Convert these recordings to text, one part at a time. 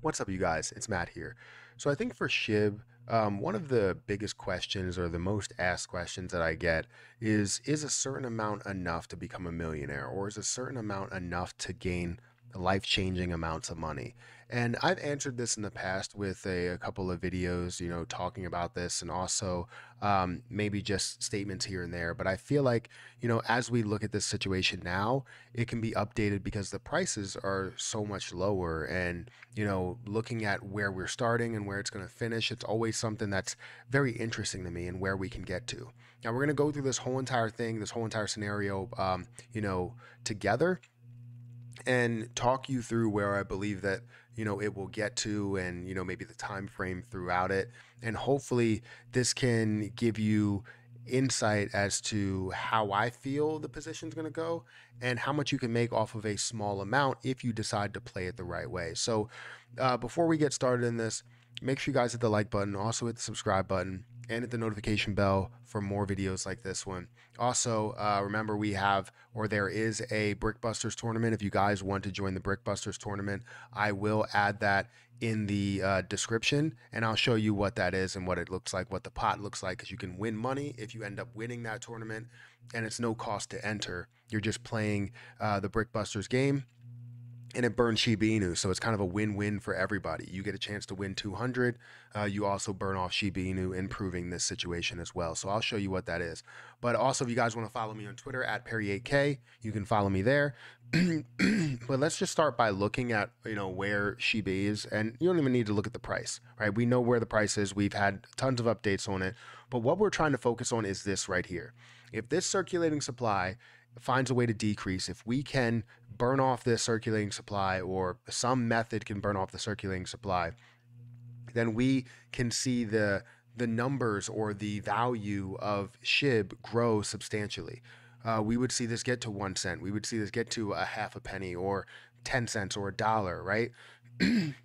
What's up, you guys? It's Matt here. So I think for SHIB, one of the biggest questions or the most asked questions that I get is a certain amount enough to become a millionaire, or is a certain amount enough to gain life-changing amounts of money? And I've answered this in the past with a couple of videos, talking about this, and also maybe just statements here and there. But I feel like, as we look at this situation now, it can be updated because the prices are so much lower. And looking at where we're starting and where it's going to finish, it's always something that's very interesting to me and where we can get to. Now, we're going to go through this whole entire thing, this whole entire scenario, together and talk you through where I believe that it will get to, and maybe the time frame throughout it, and hopefully this can give you insight as to how I feel the position's going to go and how much you can make off of a small amount if you decide to play it the right way. So before we get started in this, make sure you guys hit the like button, also hit the subscribe button, and hit the notification bell for more videos like this one. Also, remember there is a Brickbusters tournament. If you guys want to join the Brickbusters tournament, I will add that in the description, and I'll show you what that is and what it looks like, what the pot looks like, because you can win money if you end up winning that tournament, and it's no cost to enter. You're just playing the Brickbusters game, and it burns SHIBA INU, so it's kind of a win-win for everybody. You get a chance to win 200. You also burn off SHIBA INU, improving this situation as well. So I'll show you what that is. But also, if you guys want to follow me on Twitter at Perry8K, you can follow me there. But let's just start by looking at where SHIBA is, and you don't even need to look at the price, right? We know where the price is. We've had tons of updates on it, but what we're trying to focus on is this right here. If this circulating supply finds a way to decrease, if we can burn off this circulating supply, or some method can burn off the circulating supply, then we can see the numbers or the value of SHIB grow substantially. We would see this get to 1 cent. We would see this get to a half a penny or 10 cents or a dollar, right?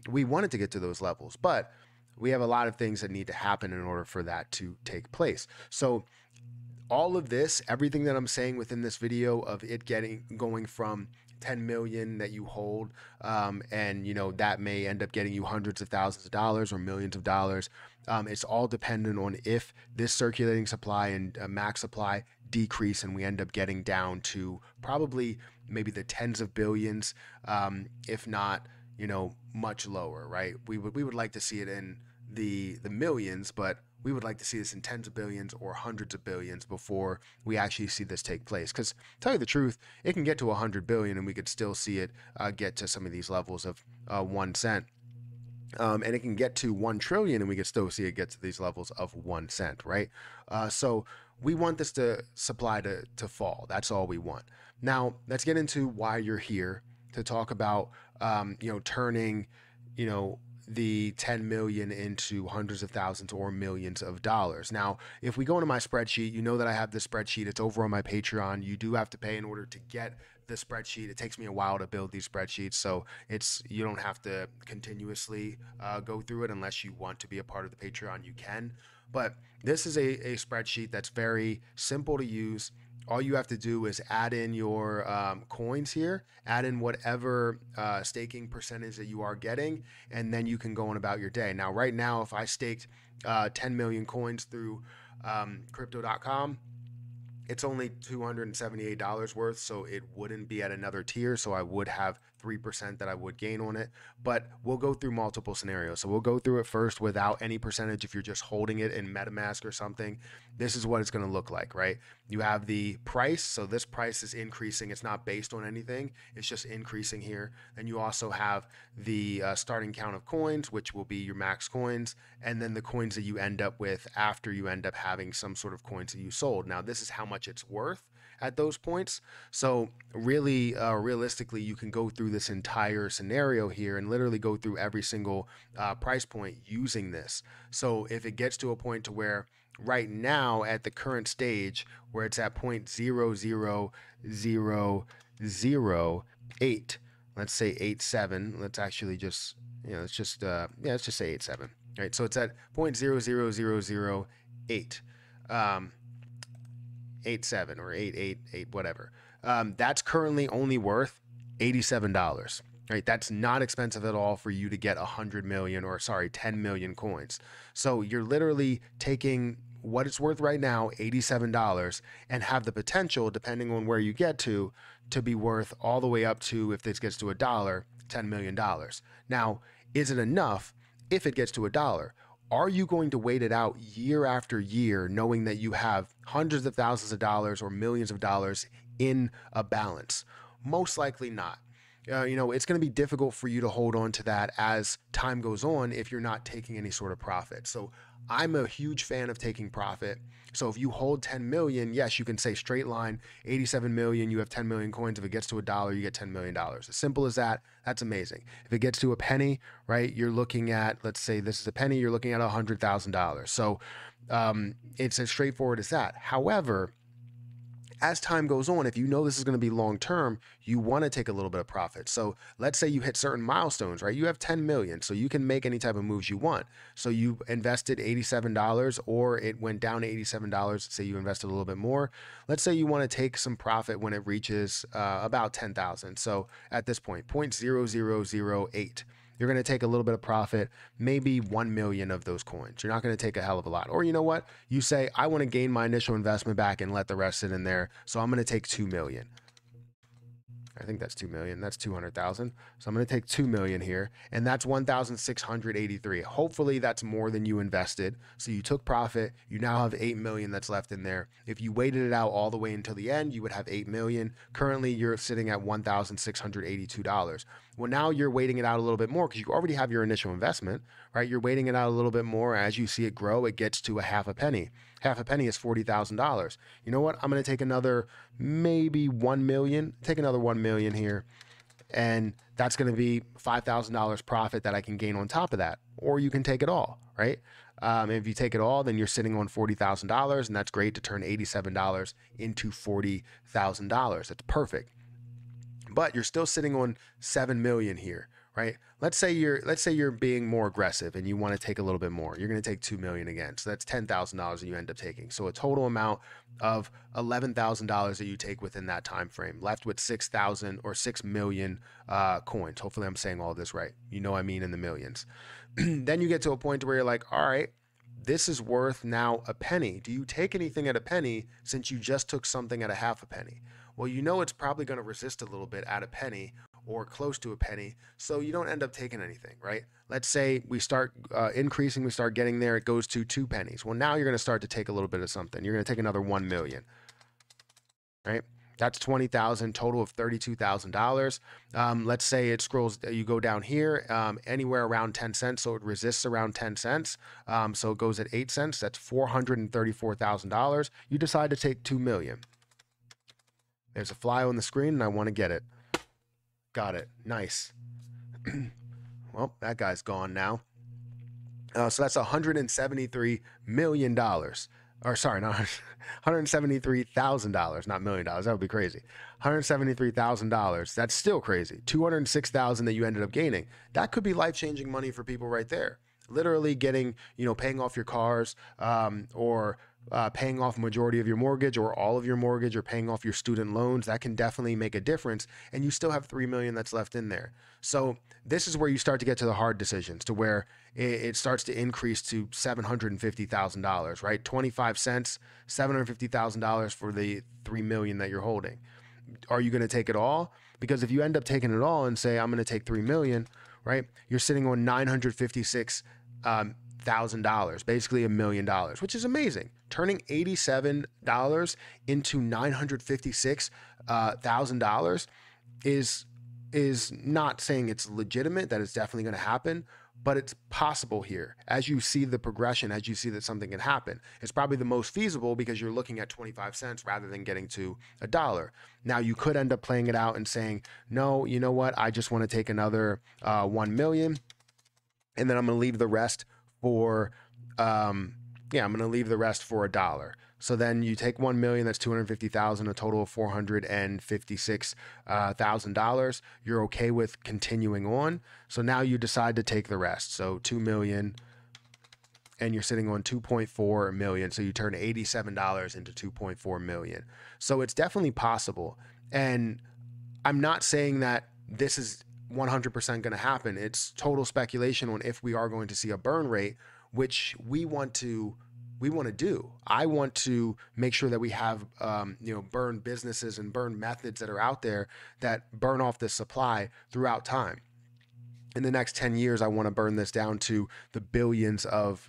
We want it to get to those levels, but we have a lot of things that need to happen in order for that to take place. So all of this, everything that I'm saying within this video of it going from 10 million that you hold, and that may end up getting you hundreds of thousands of dollars or millions of dollars. It's all dependent on if this circulating supply and max supply decrease, and we end up getting down to probably maybe the tens of billions, if not much lower, right? We would like to see it in the millions, but we would like to see this in tens of billions or hundreds of billions before we actually see this take place. Because, to tell you the truth, it can get to 100 billion and we could still see it get to some of these levels of 1 cent. And it can get to 1 trillion and we could still see it get to these levels of 1 cent, right? So we want this supply to fall. That's all we want. Now, let's get into why you're here, to talk about, turning, the 10 million into hundreds of thousands or millions of dollars. Now, if we go into my spreadsheet, you know that I have this spreadsheet. It's over on my Patreon. You do have to pay in order to get the spreadsheet. It takes me a while to build these spreadsheets, so you don't have to continuously go through it unless you want to be a part of the Patreon. You can, but this is a spreadsheet that's very simple to use. All you have to do is add in your coins here, add in whatever staking percentage that you are getting, and then you can go on about your day. Now, right now, if I staked 10 million coins through crypto.com, it's only $278 worth, so it wouldn't be at another tier. So I would have 3% that I would gain on it. But we'll go through multiple scenarios. So we'll go through it first without any percentage. If you're just holding it in MetaMask or something, this is what it's going to look like, right? You have the price. So this price is increasing. It's not based on anything. It's just increasing here. And you also have the starting count of coins, which will be your max coins, and then the coins that you end up with after you end up having some sort of coins that you sold. Now, this is how much it's worth at those points. So really, realistically, you can go through this entire scenario here and literally go through every single price point using this. So if it gets to a point to where right now at the current stage where it's at 0.00008, let's say 87, let's actually just, let's just say 87. Right, so it's at 0.00008, 87 or 888, whatever. That's currently only worth $87. right? That's not expensive at all for you to get 100 million, or sorry, 10 million coins. So you're literally taking what it's worth right now, $87, and have the potential, depending on where you get to be worth all the way up to, if this gets to a dollar, $10 million. Now, is it enough if it gets to a dollar? Are you going to wait it out year after year, knowing that you have hundreds of thousands of dollars or millions of dollars in a balance? Most likely not. It's going to be difficult for you to hold on to that as time goes on if you're not taking any sort of profit. So I'm a huge fan of taking profit. So if you hold 10 million, yes, you can say straight line, 87 million, you have 10 million coins. If it gets to a dollar, you get $10 million. As simple as that. That's amazing. If it gets to a penny, right, you're looking at, let's say this is a penny, you're looking at $100,000. So it's as straightforward as that. However, as time goes on, if you know this is going to be long term, you want to take a little bit of profit. So let's say you hit certain milestones, right? You have 10 million, so you can make any type of moves you want. So you invested $87, or it went down to $87. Say you invested a little bit more. Let's say you want to take some profit when it reaches about 10,000. So at this point, 0.0008. You're going to take a little bit of profit, maybe 1 million of those coins. You're not going to take a hell of a lot. Or you know what? You say, I want to gain my initial investment back and let the rest sit in there. So I'm going to take 2 million. I think that's 2 million. That's 200,000. So I'm going to take 2 million here, and that's 1,683. Hopefully that's more than you invested. So you took profit. You now have 8 million that's left in there. If you waited it out all the way until the end, you would have 8 million. Currently, you're sitting at $1,682. Well, now you're waiting it out a little bit more because you already have your initial investment, right? You're waiting it out a little bit more. As you see it grow, it gets to a half a penny. Half a penny is $40,000. You know what? I'm going to take another maybe 1 million, take another 1 million here. And that's going to be $5,000 profit that I can gain on top of that. Or you can take it all, right? If you take it all, then you're sitting on $40,000, and that's great to turn $87 into $40,000. That's perfect. But you're still sitting on 7 million here, right? Let's say you're being more aggressive and you want to take a little bit more. You're going to take 2 million again. So that's $10,000 that you end up taking. So a total amount of $11,000 that you take within that time frame, left with 6,000 or 6 million coins. Hopefully I'm saying all this right. You know, I mean in the millions. Then you get to a point where you're like, all right, this is worth now a penny. Do you take anything at a penny since you just took something at a half a penny? Well, you know it's probably going to resist a little bit at a penny or close to a penny, so you don't end up taking anything, right? Let's say we start increasing, we start getting there, it goes to 2 pennies. Well, now you're going to start to take a little bit of something. You're going to take another 1 million, right? That's 20,000, total of $32,000. Let's say it scrolls, you go down here, anywhere around 10 cents. So it resists around 10 cents. So it goes at 8 cents. That's $434,000. You decide to take 2 million. There's a fly on the screen and I want to get it. Got it. Nice. Well, that guy's gone now. So that's $173 million. Or sorry, not $173,000, not $1 million. That would be crazy. $173,000. That's still crazy. $206,000 that you ended up gaining. That could be life-changing money for people right there. Literally getting, paying off your cars, or paying off majority of your mortgage or all of your mortgage, or paying off your student loans. That can definitely make a difference, and you still have 3 million that's left in there. So this is where you start to get to the hard decisions, to where it starts to increase to $750,000, right? 25 cents, $750,000 for the 3 million that you're holding. Are you going to take it all? Because if you end up taking it all and say, I'm going to take 3 million, right? You're sitting on $956,000, basically $1 million, which is amazing. Turning $87 into $956,000 is not saying it's legitimate, that it's definitely going to happen, but it's possible here. As you see the progression, as you see that something can happen, it's probably the most feasible because you're looking at 25 cents rather than getting to a dollar. Now you could end up playing it out and saying, no, you know what? I just want to take another 1 million, and then I'm going to leave the rest for, I'm going to leave the rest for a dollar. So then you take 1 million, that's 250,000, a total of $456,000. You're okay with continuing on. So now you decide to take the rest. So 2 million, and you're sitting on 2.4 million. So you turn $87 into 2.4 million. So it's definitely possible. And I'm not saying that this is 100% going to happen. It's total speculation on if we are going to see a burn rate, which we want to do. I want to make sure that we have burn businesses and burn methods that are out there that burn off this supply throughout time. In the next 10 years, I want to burn this down to the billions of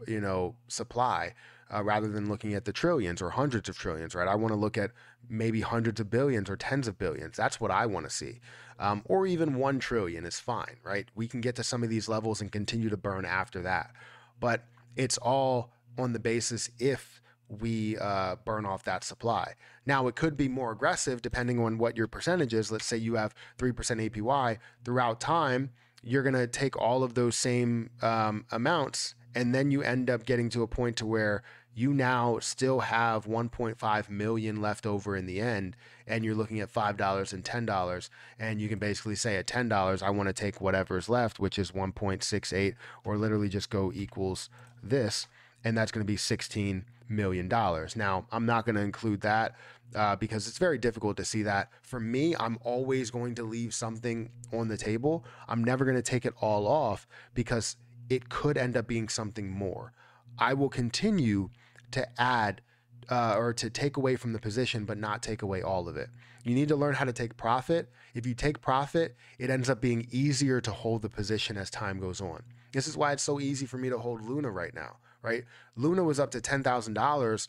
supply, rather than looking at the trillions or hundreds of trillions, right? I want to look at maybe hundreds of billions or tens of billions. That's what I want to see. Or even 1 trillion is fine, right? We can get to some of these levels and continue to burn after that. But it's all on the basis if we burn off that supply. Now, it could be more aggressive depending on what your percentage is. Let's say you have 3% APY throughout time. You're going to take all of those same amounts, and then you end up getting to a point to where you now still have 1.5 million left over in the end, and you're looking at $5 and $10, and you can basically say at $10, I want to take whatever's left, which is 1.68, or literally just go equals this, and that's going to be $16 million. Now, I'm not going to include that because it's very difficult to see that. For me, I'm always going to leave something on the table. I'm never going to take it all off because it could end up being something more. I will continue to add or to take away from the position, but not take away all of it. You need to learn how to take profit. If you take profit, it ends up being easier to hold the position as time goes on. This is why it's so easy for me to hold Luna right now, right? Luna was up to $10,000,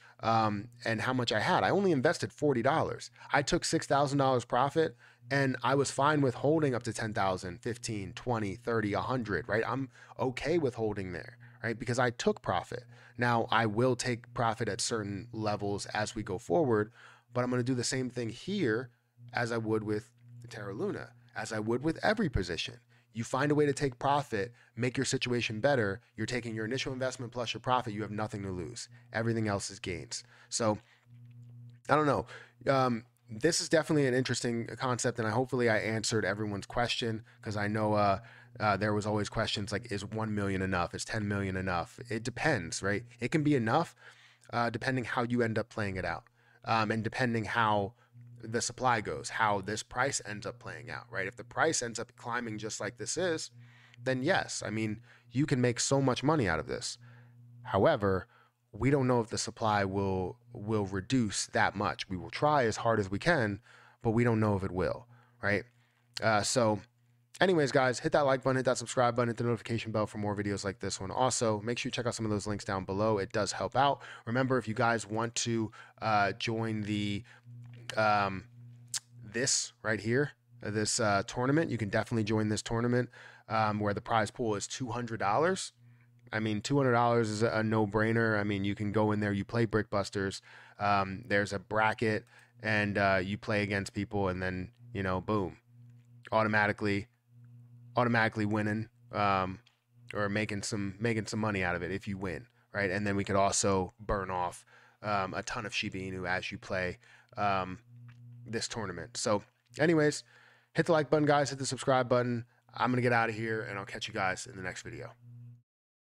and how much I had. I only invested $40. I took $6,000 profit, and I was fine with holding up to 10,000, 15, 20, 30, 100, right? I'm okay with holding there, right? Because I took profit. Now, I will take profit at certain levels as we go forward, but I'm going to do the same thing here as I would with the Terra Luna, as I would with every position. You find a way to take profit, make your situation better. You're taking your initial investment plus your profit. You have nothing to lose. Everything else is gains. So I don't know. This is definitely an interesting concept, and hopefully I answered everyone's question, because I know there was always questions like, is 1 million enough? Is 10 million enough? It depends, right? It can be enough depending how you end up playing it out, and depending how the supply goes, how this price ends up playing out, right? If the price ends up climbing just like this is, then yes, I mean, you can make so much money out of this. However, we don't know if the supply will reduce that much. We will try as hard as we can, but we don't know if it will, right? So anyways, guys, hit that like button, hit that subscribe button, hit the notification bell for more videos like this one. Also, make sure you check out some of those links down below. It does help out. Remember, if you guys want to join the this right here, this tournament, you can definitely join this tournament where the prize pool is $200. I mean, $200 is a no-brainer. I mean, you can go in there, you play Brickbusters. There's a bracket, and you play against people, and then, boom, automatically winning, or making some money out of it if you win, right? And then we could also burn off a ton of Shiba Inu as you play this tournament. So anyways, hit the like button, guys, hit the subscribe button. I'm going to get out of here, and I'll catch you guys in the next video.